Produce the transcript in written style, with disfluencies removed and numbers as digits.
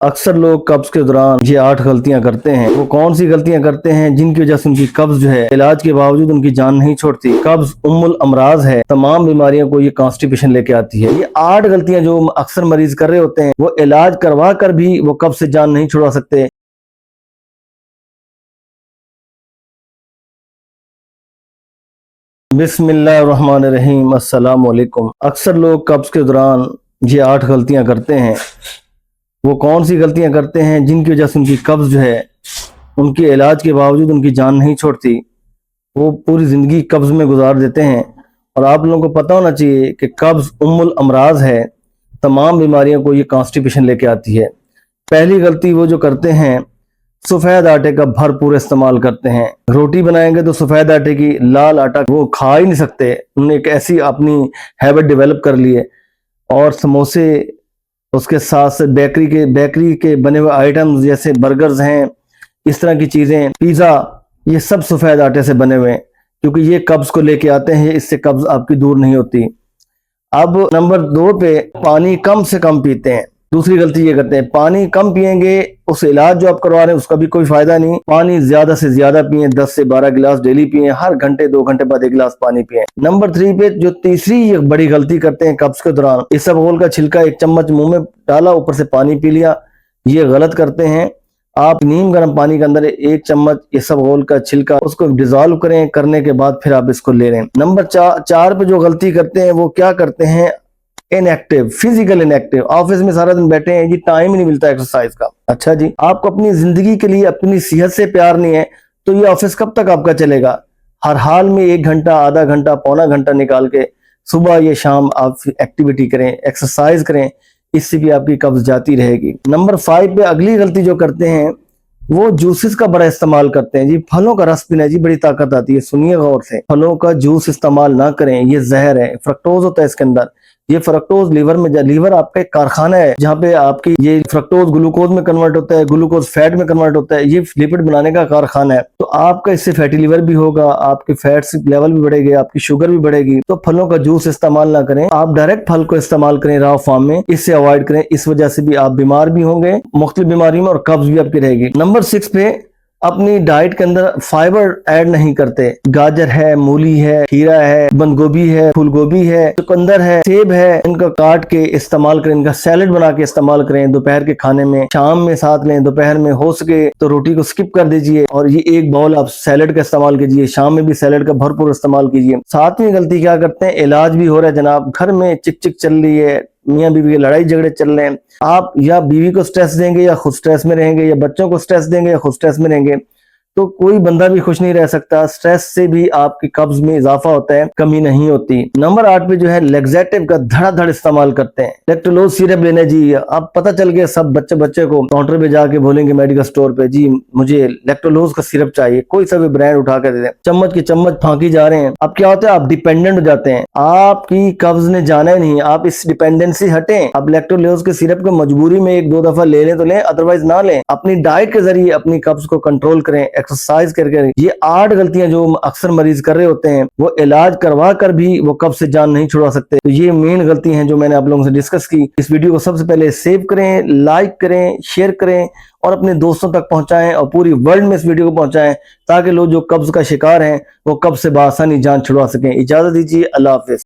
अक्सर लोग कब्ज के दौरान ये 8 गलतियां करते हैं। वो कौन सी गलतियां करते हैं जिनकी वजह से उनकी कब्ज जो है इलाज के बावजूद उनकी जान नहीं छोड़ती। कब्ज उम्मुल अमराज है, तमाम बीमारियों को ये कॉन्स्टिपेशन लेके आती है। ये 8 गलतियां जो अक्सर मरीज कर रहे होते हैं वो इलाज करवा कर भी वो कब्ज से जान नहीं छुड़वा सकते। बिस्मिल्लाहिर्रहमानिर्रहीम, अस्सलाम वालेकुम। अक्सर लोग कब्ज के दौरान ये 8 गलतियां करते हैं। वो कौन सी गलतियां करते हैं जिनकी वजह से उनकी कब्ज जो है उनके इलाज के बावजूद उनकी जान नहीं छोड़ती। वो पूरी ज़िंदगी कब्ज में गुजार देते हैं। और आप लोगों को पता होना चाहिए कि कब्ज उम्मुल अमराज है, तमाम बीमारियों को ये कॉन्स्टिपेशन लेके आती है। पहली गलती वो जो करते हैं, सफ़ेद आटे का भरपूर इस्तेमाल करते हैं। रोटी बनाएंगे तो सफ़ेद आटे की, लाल आटा वो खा ही नहीं सकते। उन्होंने एक ऐसी अपनी हैबिट डेवलप कर ली है। और समोसे, उसके साथ से बेकरी के बने हुए आइटम्स जैसे बर्गर्स हैं, इस तरह की चीज़ें, पिज़्ज़ा, ये सब सफ़ेद आटे से बने हुए हैं, क्योंकि ये कब्ज़ को लेके आते हैं। इससे कब्ज़ आपकी दूर नहीं होती। अब नंबर 2 पे, पानी कम से कम पीते हैं। दूसरी गलती ये करते हैं, पानी कम पिएंगे, उस इलाज जो आप करवा रहे हैं उसका भी कोई फायदा नहीं। पानी ज्यादा से ज्यादा पिए, 10 से 12 गिलास डेली पिए, हर घंटे 2 घंटे बाद 1 गिलास पानी पिए। नंबर 3 पे जो तीसरी ये बड़ी गलती करते हैं कब्ज के दौरान, इसबगोल का छिलका 1 चम्मच मुंह में डाला, ऊपर से पानी पी लिया। ये गलत करते हैं। आप नीम गर्म पानी के अंदर 1 चम्मच इसबगोल का छिलका उसको डिजोल्व करें, करने के बाद फिर आप इसको ले लें। नंबर 4 पे जो गलती करते हैं वो क्या करते हैं, इनएक्टिव, फिजिकल इनएक्टिव। ऑफिस में सारा दिन बैठे हैं जी, टाइम ही नहीं मिलता एक्सरसाइज का। अच्छा जी, आपको अपनी जिंदगी के लिए अपनी सेहत से प्यार नहीं है तो ये ऑफिस कब तक आपका चलेगा। हर हाल में 1 घंटा, आधा घंटा, पौना घंटा निकाल के सुबह या शाम आप एक्टिविटी करें, एक्सरसाइज करें, इससे भी आपकी कब्ज जाती रहेगी। नंबर 5 पे अगली गलती जो करते हैं वो जूसेस का बड़ा इस्तेमाल करते हैं जी। फलों का रस पीना जी, बड़ी ताकत आती है। सुनिए गौर से, फलों का जूस इस्तेमाल ना करें, ये जहर है। फ्रक्टोज होता है इसके अंदर। ये फ्रक्टोज लीवर में, लीवर आपका एक कारखाना है जहाँ पे आपकी ये फ्रक्टोज ग्लूकोज में कन्वर्ट होता है, ग्लूकोज फैट में कन्वर्ट होता है। ये लिपिड बनाने का कारखाना है। तो आपका इससे फैटी लिवर भी होगा, आपके फैट्स लेवल भी बढ़ेगी, आपकी शुगर भी बढ़ेगी। तो फलों का जूस इस्तेमाल ना करें, आप डायरेक्ट फल को इस्तेमाल करें रॉ फॉर्म में, इससे अवॉइड करें। इस वजह से भी आप बीमार भी होंगे, मुख्तलिफ बीमारी में, और कब्ज भी आपकी रहेगी। नंबर 6 पे अपनी डाइट के अंदर फाइबर ऐड नहीं करते। गाजर है, मूली है, खीरा है, बंद गोभी है, फूल गोभी है, चुकंदर है, सेब है, इनका काट के इस्तेमाल करें, इनका सैलेड बना के इस्तेमाल करें दोपहर के खाने में। शाम में साथ लें, दोपहर में हो सके तो रोटी को स्किप कर दीजिए और ये 1 बाउल आप सैलेड का इस्तेमाल कीजिए। शाम में भी सैलेड का भरपूर इस्तेमाल कीजिए। 7वीं गलती क्या करते हैं, इलाज भी हो रहा है जनाब, घर में चिक चिक चल रही है, मियाँ बीवी के लड़ाई झगड़े चल रहे हैं, आप या बीवी को स्ट्रेस देंगे या खुद स्ट्रेस में रहेंगे, या बच्चों को स्ट्रेस देंगे या खुद स्ट्रेस में रहेंगे, तो कोई बंदा भी खुश नहीं रह सकता। स्ट्रेस से भी आपकी कब्ज में इजाफा होता है, कमी नहीं होती। नंबर 8 पे जो है लेग्जेटिव का धड़ाधड़ इस्तेमाल करते हैं। लैक्टोलोज सिरप लेने जी, अब पता चल गया सब बच्चे को काउंटर पे जाके बोलेंगे मेडिकल स्टोर पे, जी मुझे लैक्टोलोज का सिरप चाहिए, कोई सा भी ब्रांड उठा कर दे दें, चम्मच की चम्मच फांकी जा रहे हैं। अब क्या होता है, आप डिपेंडेंट हो जाते हैं, आपकी कब्ज ने जाना ही नहीं। आप इस डिपेंडेंसी हटें। आप लैक्टोलोज के सिरप को मजबूरी में 1-2 दफा ले लें तो लें, अदरवाइज ना लें। अपनी डाइट के जरिए अपनी कब्ज को कंट्रोल करें, एक्सरसाइज करके। ये 8 गलतियां जो अक्सर मरीज कर रहे होते हैं वो इलाज करवा कर भी वो कब्ज से जान नहीं छुड़वा सकते। तो ये मेन गलती हैं जो मैंने आप लोगों से डिस्कस की। इस वीडियो को सबसे पहले सेव करें, लाइक करें, शेयर करें और अपने दोस्तों तक पहुंचाएं और पूरी वर्ल्ड में इस वीडियो को पहुंचाएं, ताकि लोग जो कब्ज का शिकार हैं वो कब्ज से बआसानी जान छुड़वा सकें। इजाजत दीजिए, अल्लाह हाफिज।